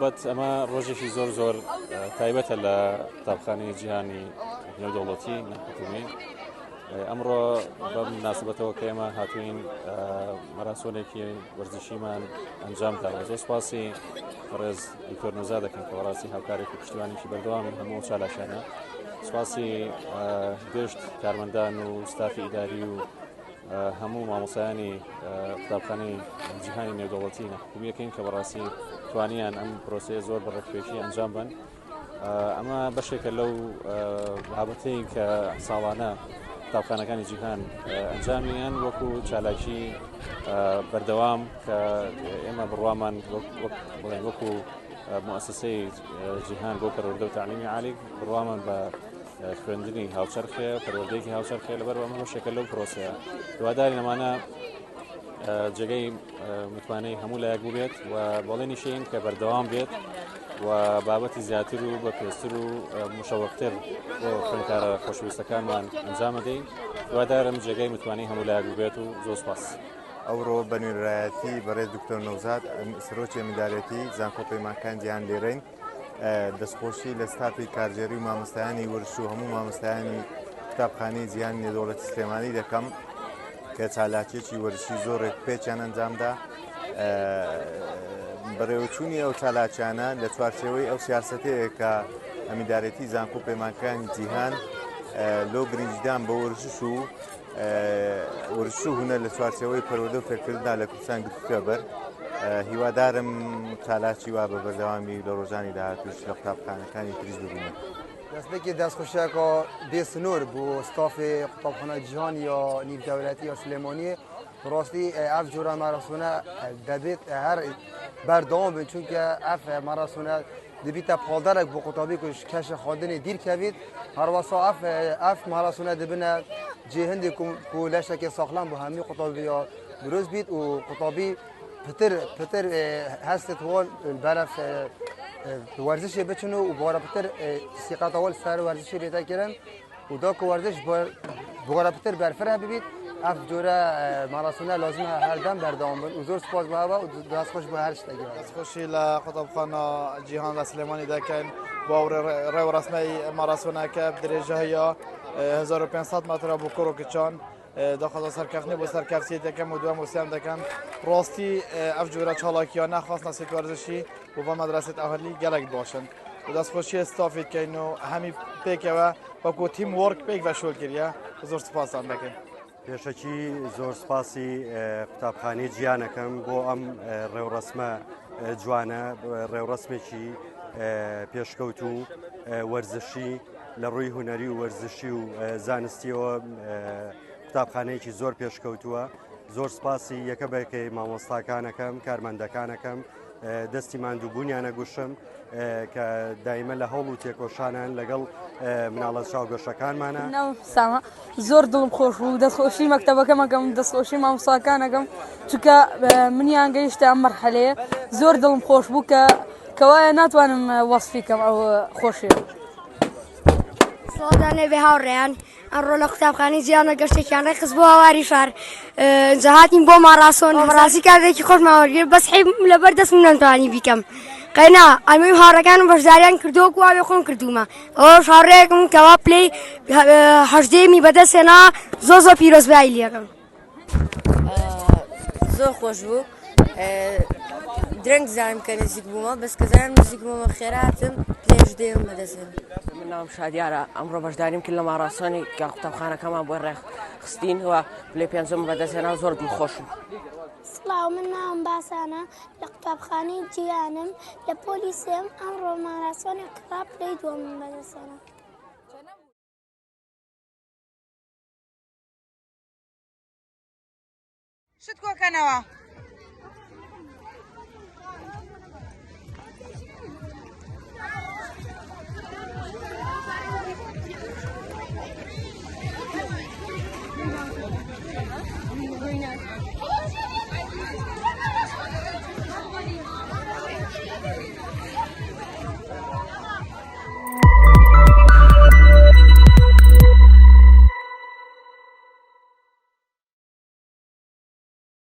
هەڵبەت ئەمە ڕۆژێکی زۆر تایبەتە لە قوتابخانەی جیهانی نێودەوڵەتی نەحکومی. ئەمڕۆ بەم مناسبەتەوە کە ئێمە هاتوین مەراسۆنێکی وەرزشیمان ئەنجامدا. زۆر سپاسی ڕێز دکتۆر نۆزا دەکەین کە وەڕاستی هاوکارێکی پشتیوانێکی بەردەوام هەموو چالاشانە. سپاسی گشت کارمەندان و ستافی ئیداری و هەموو مامۆسایانی قوتابخانەی جیهانی نێودەوڵەتی نەحکومیەکەین کە بەڕاستی توانیان ئەم پرۆسەیە زۆر بەڕێککێشی ئەنجام بن. ئەمە بەشێکە لەو بابەتەی کە ساڵانە قوتابخانەکانی جیهان ئەنجامیان وەکو چالاکی بەردەوام کە ئێمە بڕوامان وەکو مؤسسەی جیهان بۆ پەروەردە و تعلیمی عالی بڕوامان بە خوێندنی هاوچەرخێ پەروەردەیەکی هاوچەرخێ لەبەرەوە ئەمە بەشێکە لەو پرۆسەیە. دواداری ئەمانە جێگەی متوانەی هەموو لایەک بێت و بەڵێنیشین کە بەردەوام بێت و بابەتی زیاتر و بەپێستر و مشەوەقتر بۆ خوێندکارە خۆشەویستەکانمان ئەنجامەدەین. دوادارم جێگەی متوانەی هەموو لایەک بێت و زۆر سپاس. ئەوڕۆ بە نوێنەرایەتی بەڕێز دکتۆر نەوزاد سەرۆکی میدارەتی زانکۆپەیمانکان گیان لێرەین. دەستخۆشی لە ستافی کارژێری و مامۆستایانی ورش و هەموو مامۆستایانی قوتابخانەی جیهانی نێودەوڵەتی سلێمانی دەکەم کە چالاکیێکی وەرزشی زۆرێک پێچیان ئەنجامدا. بەڕێوەچوونی ئەو چالاکیانە لە چوارچێوەی ئەو سیاسەتەیە کە ئەمیدارەتی زانکۆ پەیمانەکانی جیهان لۆ گرنگدان بە ورش و هونەر لە چوارچێوەی پەروەردە و فێرکردندا لە کوردستان گرتووە بەر. هیوادارم چالاکی وا بە بەردەوامی لە ڕۆژانی داهاتووش لە قوتابخانەکانی تریش ببینێت. دەستێکی دەستخۆشیەکە بێسنوور بۆ ستافی قوتابخانە جیهان یا نیودەوڵەتی یا سلێمانیە ڕاستی ئەف جۆرە ماراسۆنە دەبێت هەر بەردەوام بن چونکە ئەف ماراسۆنە دەبێتە پاڵدەرێک بۆ قوتابی کەشە خواردنی دیرکەوێت هەروەسا ئەف ماراسۆنە دەبنە جێ هەندێک و لەشێکی ساغلام بۆ هەموو قوتابیە دروست بیت و قوتابی پتر هەستت هۆڵ بەرەف ورزشی بچن و بارا پتر سیقات اول سر ورزشی بیتا کردن و دا که ورزش بارا پتر برفره ببید اف جوره ماراسونه لازمه هر دم بردام بند و زور سپاس بها و دست خوش به هر شتگی دست خوشی لقطابخانه جیهان و سلیمانی دکن با رو رسمی ماراسونه که بدرجه یا 1500 متر با کرو کچان داخل سرکفنی با سرکفتی دکم و دو موسیم دکن راستی افجوره چالاکیانه خاص نسیت ورزشی و مدرسه اهلی گلک باشند و دست خوشی استافید که اینو همی پیکه و با تیم ورک پیک و شول کریه زور سپاس هم دکن. پێشەکی زۆر سپاسی قوتابخانەی جیهانەکەم بۆ ئەم ڕێوڕسمە جوانە ڕێوڕسمێکی پێشکەوت و وەرزشی لە ڕووی هونەری و وەرزشی و زانستیەوە قوتابخانەیەکی زۆر پێشکەوتووە. زۆر سپاسی یەکە بەکەی مامۆستاکانەکەم کارمەندەکانەکەم دەستی ماندووبوونیانە گوشم کە دایمە لە هەوڵ و تێکۆشانان لەگەڵ مناڵە چاوگەشەکانمانە. ساما زۆر دڵم خۆش بوو دەستخۆشی مەکتەبەکەمەکەم دەستخۆشی مامۆستاکانەکەم چونکە منیان گەیشتە ئەم مەرحەلەیە زۆر دڵم خۆش بوو کەوایە ناتوانم وەسفیکەم ئەو خۆشیە. سڵاتانێ بێ هاوڕێیان ئەمڕۆ لە قوتابخانەی جیهانە گەشتێکیان ڕێخست بۆ هاواری شار جەهاتین بۆ ماراسۆن ڕاستی کارێکی خۆشماوەگیر بەس حیب لەبەر دەستم نەمتوانی بیکەم قەینا ئەمەی هاوڕەکانم بەشداریان کردووە و ئاوێ خۆم کردومە ئەوە هاوڕەیەکم کەوا پلەی هەژدەیەمی بەدەستێنا زۆر پیرۆزبایی لێەکەم. زۆر خۆش بوو درەنگ زانم کە نزیک بوومە بەس کە زانم نزیک بوومە خێراتم پلێش دێم بەدەستێن. من ناوم شادیارە ئەمڕۆ بەشداریم کرد لە ماراسۆنی کە قوتابخانەکەمان بۆی ڕێخستینەوە پلەی پێنجەم بەدەستێنا زۆر دڵخۆش بوو. سڵاو من ناوم باسانە لە قوتابخانەی جیهانم لە پۆلیسم ئەمڕۆ ماراسۆنی کڕا پلەی دووەمم بەدەستێنا. شت کۆکەنەوە.